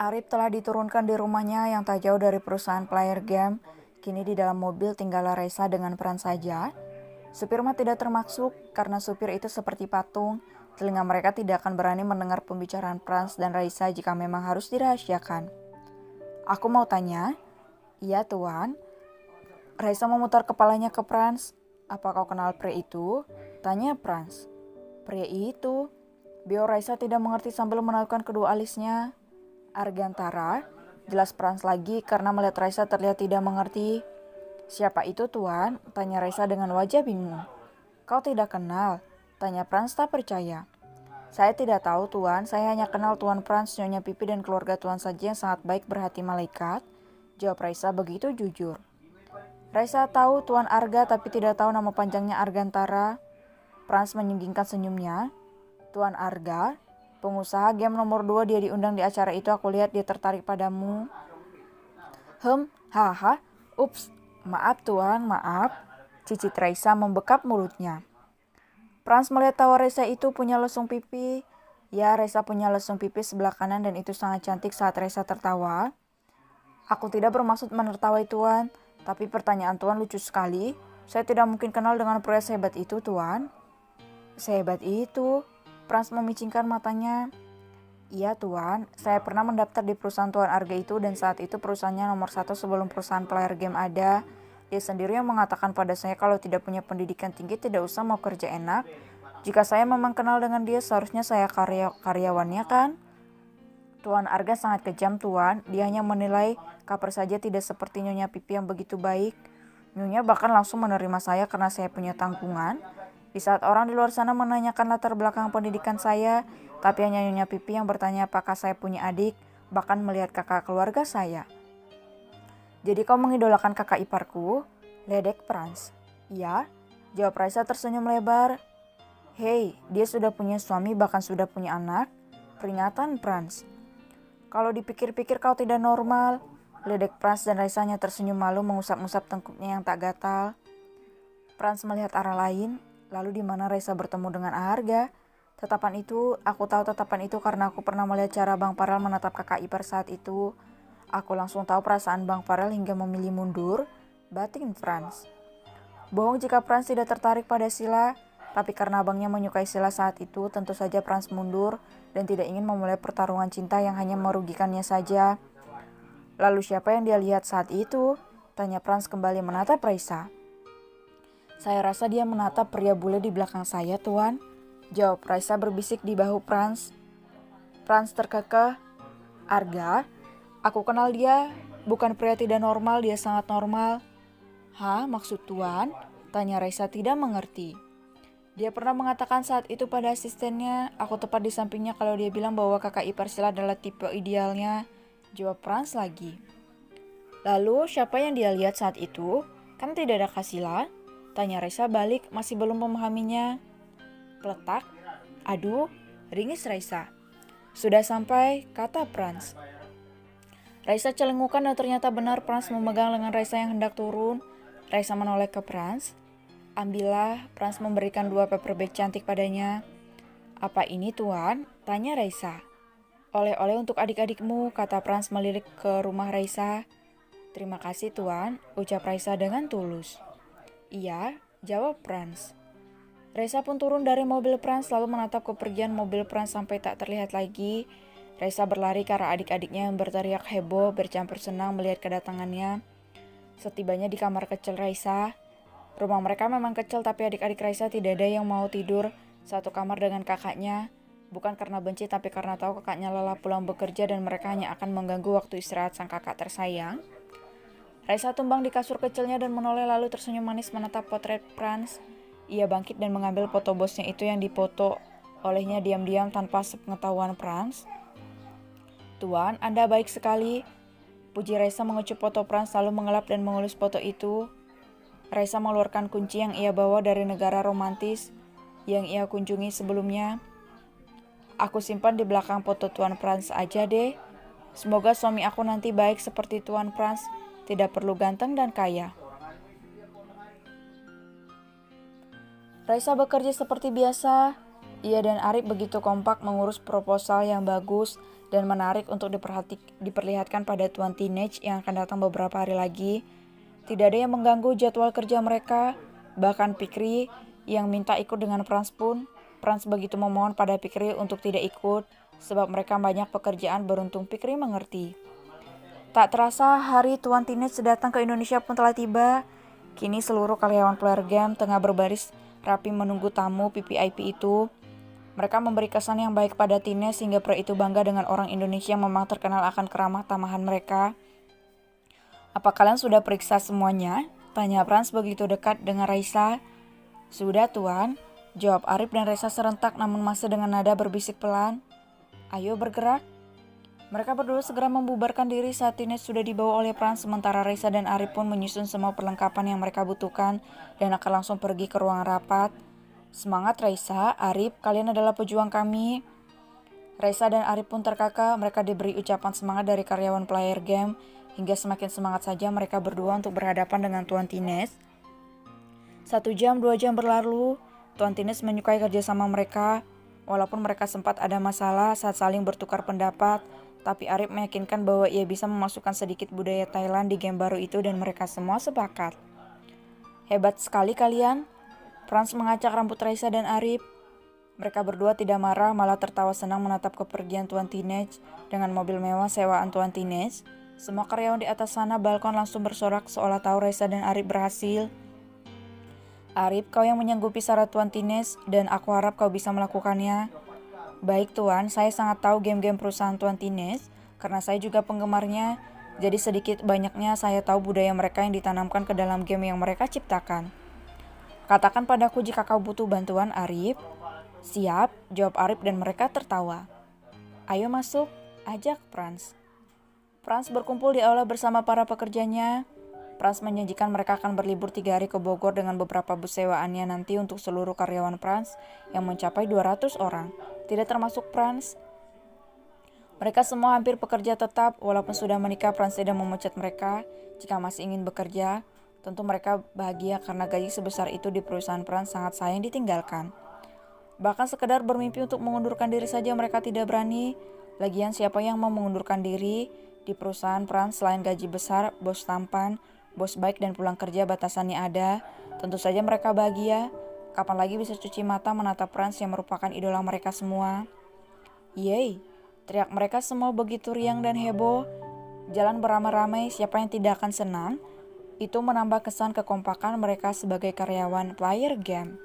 Arif telah diturunkan di rumahnya yang tak jauh dari perusahaan player game. Kini di dalam mobil tinggallah Raisa dengan peran saja. Supir mah tidak termaksud karena supir itu seperti patung. Telinga mereka tidak akan berani mendengar pembicaraan Franz dan Raisa jika memang harus dirahasiakan. Aku mau tanya. Iya tuan. Raisa memutar kepalanya ke Franz. Apa kau kenal pria itu? Tanya Franz. Pria itu. Bio Raisa tidak mengerti sambil menaikkan kedua alisnya. Argantara, jelas Franz lagi karena melihat Raisa terlihat tidak mengerti. Siapa itu tuan? Tanya Raisa dengan wajah bingung. Kau tidak kenal? Tanya Franz tak percaya. Saya tidak tahu tuan, saya hanya kenal Tuan Franz, Nyonya Pipi dan keluarga tuan saja yang sangat baik berhati malaikat. Jawab Raisa begitu jujur. Raisa tahu Tuan Arga tapi tidak tahu nama panjangnya Argantara. Franz menyinggingkan senyumnya. Tuan Arga, pengusaha game nomor 2 dia diundang di acara itu, aku lihat dia tertarik padamu. Haha, ups, maaf tuan, maaf. Cicit Raisa membekap mulutnya. Franz melihat tawa Raisa itu punya lesung pipi. Ya, Raisa punya lesung pipi sebelah kanan dan itu sangat cantik saat Raisa tertawa. Aku tidak bermaksud menertawai tuan, tapi pertanyaan tuan lucu sekali. Saya tidak mungkin kenal dengan pria sehebat itu tuan. Sehebat itu? Franz memicingkan matanya. Iya tuan, saya pernah mendaftar di perusahaan Tuan Arga itu dan saat itu perusahaannya nomor 1 sebelum perusahaan player game ada. Dia sendiri yang mengatakan pada saya kalau tidak punya pendidikan tinggi tidak usah mau kerja enak. Jika saya memang kenal dengan dia seharusnya saya karyawannya kan? Tuan Arga sangat kejam tuan, dia hanya menilai Kaper saja tidak seperti Nyonya Pipi yang begitu baik. Nyonya bahkan langsung menerima saya karena saya punya tanggungan. Di saat orang di luar sana menanyakan latar belakang pendidikan saya, tapi hanya Nyonya Pipi yang bertanya apakah saya punya adik, bahkan melihat kakak keluarga saya. Jadi kau mengidolakan kakak iparku? Ledek Franz. Iya, jawab Raisa tersenyum lebar. Hei, dia sudah punya suami bahkan sudah punya anak. Peringatan Franz. Kalau dipikir-pikir kau tidak normal. Ledek Franz dan Raisa hanya tersenyum malu mengusap-usap tengkuknya yang tak gatal. Franz melihat arah lain. Lalu di mana Raisa bertemu dengan Arga? Tatapan itu, aku tahu tatapan itu karena aku pernah melihat cara Bang Farel menatap kakak ipar saat itu. Aku langsung tahu perasaan Bang Farel hingga memilih mundur. Batin Franz. Bohong jika Franz tidak tertarik pada Sila, tapi karena abangnya menyukai Sila saat itu, tentu saja Franz mundur dan tidak ingin memulai pertarungan cinta yang hanya merugikannya saja. Lalu siapa yang dia lihat saat itu? Tanya Franz kembali menatap Raisa. Saya rasa dia menatap pria bule di belakang saya, tuan. Jawab Raisa berbisik di bahu Franz. Franz terkekeh. Arga, aku kenal dia. Bukan pria tidak normal, dia sangat normal. Hah, maksud tuan? Tanya Raisa tidak mengerti. Dia pernah mengatakan saat itu pada asistennya, aku tepat di sampingnya kalau dia bilang bahwa kakak ipar Sila adalah tipe idealnya. Jawab Franz lagi. Lalu siapa yang dia lihat saat itu? Kan tidak ada Kak Sila? Tanya Raisa balik, masih belum memahaminya. Peletak. Aduh, ringis Raisa. Sudah sampai, kata Franz. Raisa celengukan dan ternyata benar Franz memegang lengan Raisa yang hendak turun. Raisa menoleh ke Franz. Ambillah, Franz memberikan 2 paper bag cantik padanya. Apa ini tuan? Tanya Raisa. Oleh-oleh untuk adik-adikmu, kata Franz melirik ke rumah Raisa. Terima kasih tuan, ucap Raisa dengan tulus. Iya, jawab Franz. Raisa pun turun dari mobil Franz lalu menatap kepergian mobil Franz sampai tak terlihat lagi. Raisa berlari ke arah adik-adiknya yang berteriak heboh, bercampur senang melihat kedatangannya. Setibanya di kamar kecil Raisa, rumah mereka memang kecil tapi adik-adik Raisa tidak ada yang mau tidur satu kamar dengan kakaknya. Bukan karena benci tapi karena tahu kakaknya lelah pulang bekerja dan mereka hanya akan mengganggu waktu istirahat sang kakak tersayang. Raisa tumbang di kasur kecilnya dan menoleh lalu tersenyum manis menatap potret Franz. Ia bangkit dan mengambil foto bosnya itu yang dipoto olehnya diam-diam tanpa sepengetahuan Franz. Tuan, Anda baik sekali. Puji Raisa mengecup foto Frans lalu mengelap dan mengelus foto itu. Raisa mengeluarkan kunci yang ia bawa dari negara romantis yang ia kunjungi sebelumnya. Aku simpan di belakang foto Tuan Frans aja deh. Semoga suami aku nanti baik seperti Tuan Frans, tidak perlu ganteng dan kaya. Raisa bekerja seperti biasa. Ia dan Arif begitu kompak mengurus proposal yang bagus dan menarik untuk diperlihatkan pada Tuan Teenage yang akan datang beberapa hari lagi. Tidak ada yang mengganggu jadwal kerja mereka, bahkan Fikri yang minta ikut dengan Frans pun. Frans begitu memohon pada Fikri untuk tidak ikut, sebab mereka banyak pekerjaan. Beruntung Fikri mengerti. Tak terasa hari Tuan Teenage datang ke Indonesia pun telah tiba. Kini seluruh karyawan Player Game tengah berbaris rapi menunggu tamu VVIP itu. Mereka memberi kesan yang baik pada Teenage sehingga pria itu bangga dengan orang Indonesia yang memang terkenal akan keramah tamahan mereka. Apa kalian sudah periksa semuanya? Tanya Frans begitu dekat dengan Raisa. Sudah Tuan, jawab Arif dan Raisa serentak namun masih dengan nada berbisik pelan. Ayo bergerak. Mereka berdua segera membubarkan diri saat Teenage sudah dibawa oleh Frans, sementara Raisa dan Arif pun menyusun semua perlengkapan yang mereka butuhkan dan akan langsung pergi ke ruang rapat. Semangat Raisa, Arif, kalian adalah pejuang kami. Raisa dan Arif pun terkakak, mereka diberi ucapan semangat dari karyawan Player Game, hingga semakin semangat saja mereka berdua untuk berhadapan dengan Tuan Teenage. 1 jam, 2 jam berlalu, Tuan Teenage menyukai kerjasama mereka. Walaupun mereka sempat ada masalah saat saling bertukar pendapat, tapi Arif meyakinkan bahwa ia bisa memasukkan sedikit budaya Thailand di game baru itu dan mereka semua sepakat. Hebat sekali kalian. Frans mengacak rambut Raisa dan Arif. Mereka berdua tidak marah, malah tertawa senang menatap kepergian Tuan Teenage dengan mobil mewah sewaan Tuan Teenage. Semua karyawan di atas sana balkon langsung bersorak seolah tahu Raisa dan Arif berhasil. Arif, kau yang menyanggupi syarat Tuan Teenage dan aku harap kau bisa melakukannya. Baik Tuan, saya sangat tahu game-game perusahaan Tuan Teenage karena saya juga penggemarnya. Jadi sedikit banyaknya saya tahu budaya mereka yang ditanamkan ke dalam game yang mereka ciptakan. Katakan padaku jika kau butuh bantuan, Arif. Siap, jawab Arif dan mereka tertawa. Ayo masuk, ajak Frans. Frans berkumpul di aula bersama para pekerjanya. Frans menjanjikan mereka akan berlibur 3 hari ke Bogor dengan beberapa bus sewaannya nanti untuk seluruh karyawan Frans yang mencapai 200 orang, tidak termasuk Frans. Mereka semua hampir pekerja tetap, walaupun sudah menikah Frans tidak memecat mereka jika masih ingin bekerja. Tentu mereka bahagia karena gaji sebesar itu di perusahaan Frans sangat sayang ditinggalkan. Bahkan sekedar bermimpi untuk mengundurkan diri saja mereka tidak berani. Lagian siapa yang mau mengundurkan diri di perusahaan Frans selain gaji besar, bos tampan, bos baik dan pulang kerja batasannya ada. Tentu saja mereka bahagia. Kapan lagi bisa cuci mata menatap Frans yang merupakan idola mereka semua. Yeay, teriak mereka semua begitu riang dan heboh. Jalan beramai-ramai, siapa yang tidak akan senang? Itu menambah kesan kekompakan mereka sebagai karyawan Player Game.